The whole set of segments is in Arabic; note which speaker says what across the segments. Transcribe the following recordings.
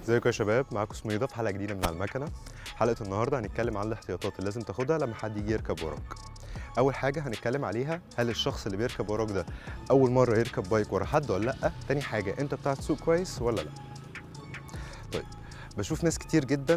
Speaker 1: ازيكم يا شباب، معاكم سميدة في حلقة جديدة من على المكنة. حلقة النهاردة هنتكلم عن الاحتياطات اللي لازم تاخدها لما حد يجي يركب وراك. أول حاجة هنتكلم عليها، هل الشخص اللي بيركب وراك ده أول مرة يركب بايك ورا حد ولا لأ؟ تاني حاجة، أنت بتعرف تسوق كويس ولا لأ؟ طيب، بشوف ناس كتير جدا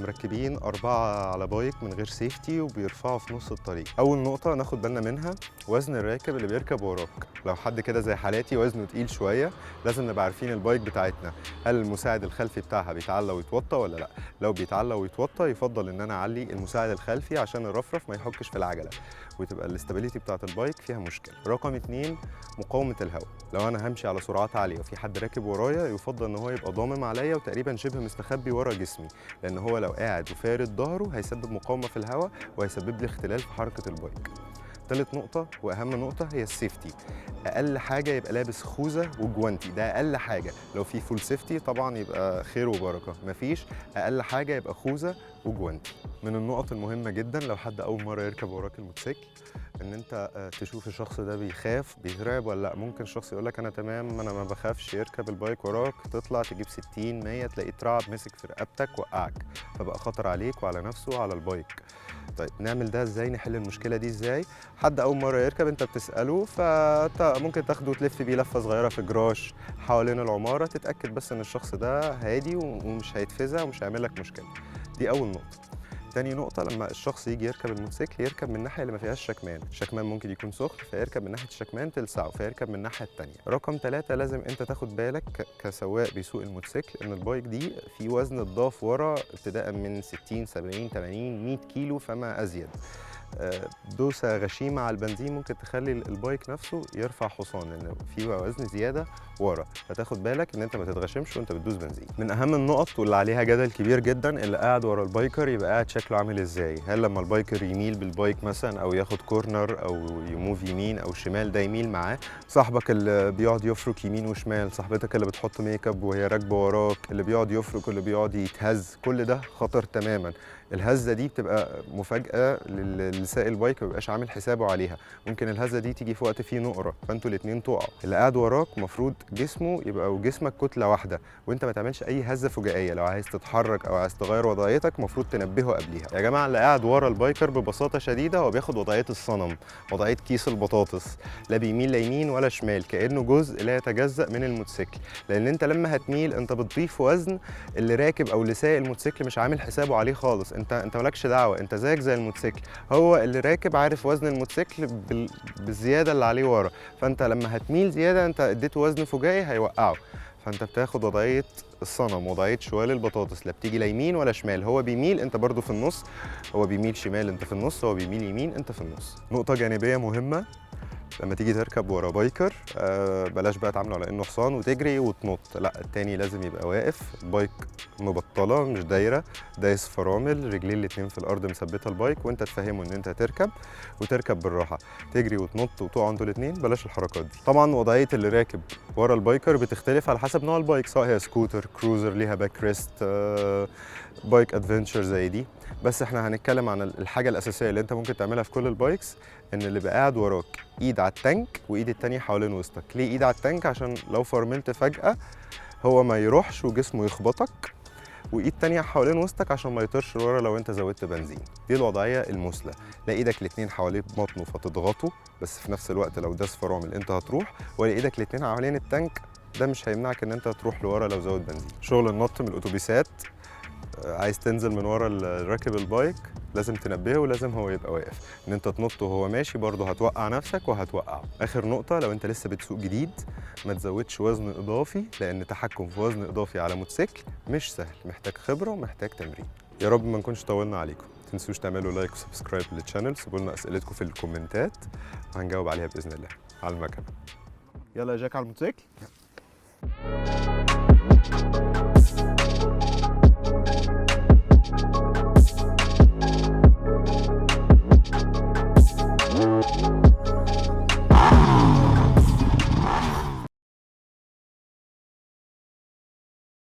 Speaker 1: مركبين 4 على بايك من غير سيفتي وبيرفعوا في نص الطريق. أول نقطة ناخد بالنا منها وزن الراكب اللي بيركب وراك. لو حد كده زي حالاتي وزنه تقيل شوية، لازم نبقى عارفين البايك بتاعتنا هل المساعد الخلفي بتاعها بيتعلى ويتوطى ولا لا. لو بيتعلى ويتوطى يفضل ان انا اعلي المساعد الخلفي عشان الرفرف ما يحكش في العجله وتبقى الاستابيليتي بتاعت البايك فيها مشكله. رقم 2، مقاومه الهواء. لو انا همشي على سرعات عاليه وفي حد راكب ورايا، يفضل ان هو يبقى ضامم عليا وتقريبا شبه مستخبي ورا جسمي، لان هو لو قاعد وفارد ظهره هيسبب مقاومه في الهواء وهيسبب لي اختلال في حركه البايك. تالت نقطة وأهم نقطة هي السيفتي. أقل حاجة يبقى لابس خوذة وجوانتي، ده أقل حاجة. لو في فول سيفتي طبعا يبقى خير وبركة، مفيش أقل حاجة يبقى خوذة وجوانتي. من النقط المهمة جدا لو حد أول مرة يركب وراك الموتوسيكل، ان انت تشوف الشخص ده بيخاف بيترعب ولا لا. ممكن شخص يقول لك انا تمام انا ما بخافش، يركب البايك وراك تطلع تجيب 60 100 تلاقيه اترعب مسك في رقبتك وقعك، فبقى خطر عليك وعلى نفسه وعلى البايك. طيب نعمل ده ازاي؟ نحل المشكله دي ازاي؟ حد اول مره يركب انت بتساله، فممكن تاخده وتلف بيه لفه صغيره في جراج حوالين العماره، تتاكد بس ان الشخص ده هادي ومش هيتفزع ومش هيعمل لك مشكله. دي اول نقطه. تاني نقطة، لما الشخص يجي يركب الموتوسيكل يركب من الناحية اللي ما فيهاش شكمان. الشكمان ممكن يكون سخن فيركب من ناحية الشكمان تلسعه فيركب من الناحية التانية. رقم 3، لازم انت تاخد بالك كسواق بيسوق الموتوسيكل ان البايك دي في وزن اتضاف ورا ابتداء من 60 70 80 100 كيلو فما ازيد. دوسة غشيمة على البنزين ممكن تخلي البايك نفسه يرفع حصان، لان في وزن زيادة ورا، فتاخد بالك ان انت ما تتغشمش وانت بتدوس بنزين. من اهم النقط واللي عليها جدل كبير جدا، اللي قاعد ورا البايكر يبقى قاعد شكله عامل ازاي. هل لما البايكر يميل بالبايك مثلا او ياخد كورنر او يموف يمين او شمال ده يميل معاه؟ صاحبك اللي بيقعد يفرك يمين وشمال، صاحبتك اللي بتحط ميك اب وهي راكبه وراك، اللي بيقعد يفرك واللي بيقعد يتهز، كل ده خطر تماما. الهزه دي بتبقى مفاجاه لسائق البايك ما بيبقاش عامل حسابه عليها. ممكن الهزه دي تيجي في وقت فيه نقره فانتوا الاثنين تقعوا. اللي قاعد وراك المفروض جسمه يبقى وجسمك كتله واحده، وانت ما تعملش اي هزه فجائيه. لو عايز تتحرك او عايز تغير وضعيتك المفروض تنبهه قبليها. يا جماعه اللي قاعد ورا البايكر ببساطه شديده هو بياخد وضعيه الصنم، وضعيه كيس البطاطس، لا بيميل لا يمين ولا شمال، كانه جزء لا يتجزأ من الموتوسيكل. لان انت لما هتميل انت بتضيف وزن اللي راكب او اللي سايق الموتوسيكل مش عامل حسابه عليه خالص. انت مالكش دعوه، انت زيك زي الموتوسيكل. هو اللي راكب عارف وزن الموتوسيكل بالزياده اللي عليه ورا، فانت لما هتميل زياده انت اديته وزن فجائي هيوقعه. فانت بتاخد وضعيه الصنم، وضعيه شوال البطاطس، لا بتيجي لا يمين ولا شمال. هو بيميل انت برضو في النص، هو بيميل شمال انت في النص، هو بيميل يمين انت في النص. نقطه جانبيه مهمه، لما تيجي تركب ورا بايكر بلاش بقى تعامله على انه حصان وتجري وتنط، لا التاني لازم يبقى واقف، بايك مبطله مش دايره، دايس فرامل، رجلين الاتنين في الارض مثبته البايك، وانت تفهمه ان انت هتركب وتركب بالراحه. تجري وتنط وتقعوا انتوا الاتنين بلاش الحركات دي. طبعا وضعيه اللي راكب ورا البايكر بتختلف على حسب نوع البايك، سواء هي سكوتر، كروزر ليها باك ريست، بايك ادفنتشر زي دي. بس احنا هنتكلم عن الحاجه الاساسيه اللي انت ممكن تعملها في كل البايكس، ان اللي بقى قاعد وراك ايد على التانك وايد التانية حوالين وسطك. ليه ايد على التانك؟ عشان لو فرملت فجأة هو ما يروحش وجسمه يخبطك، وايد تانية حوالين وسطك عشان ما يطيرش لورا لو انت زودت بنزين. دي الوضعية المثلى، لا ايدك الاتنين حوالين بطنه فتضغطه بس في نفس الوقت لو داس فرامل انت هتروح، ولا ايدك الاتنين حوالين التانك، ده مش هيمنعك ان انت تروح لورا لو زود بنزين. شغل النط من الاتوبيسات، عايز تنزل من ورا راكب البايك لازم تنبهه ولازم هو يبقى واقف. ان انت تنط وهو ماشي برضه هتوقع نفسك وهتوقعه. اخر نقطة، لو انت لسه بتسوق جديد ما تزودش وزن اضافي، لان التحكم في وزن اضافي على موتوسيكل مش سهل، محتاج خبرة ومحتاج تمرين. يا رب ما نكونش طولنا عليكم. تنسوش تعملوا لايك وسبسكرايب للشانل، سيبوا لنا اسئلتكم في الكومنتات وهنجاوب عليها باذن الله. على المكنة. يلا يا جاك على الموتوسيكل.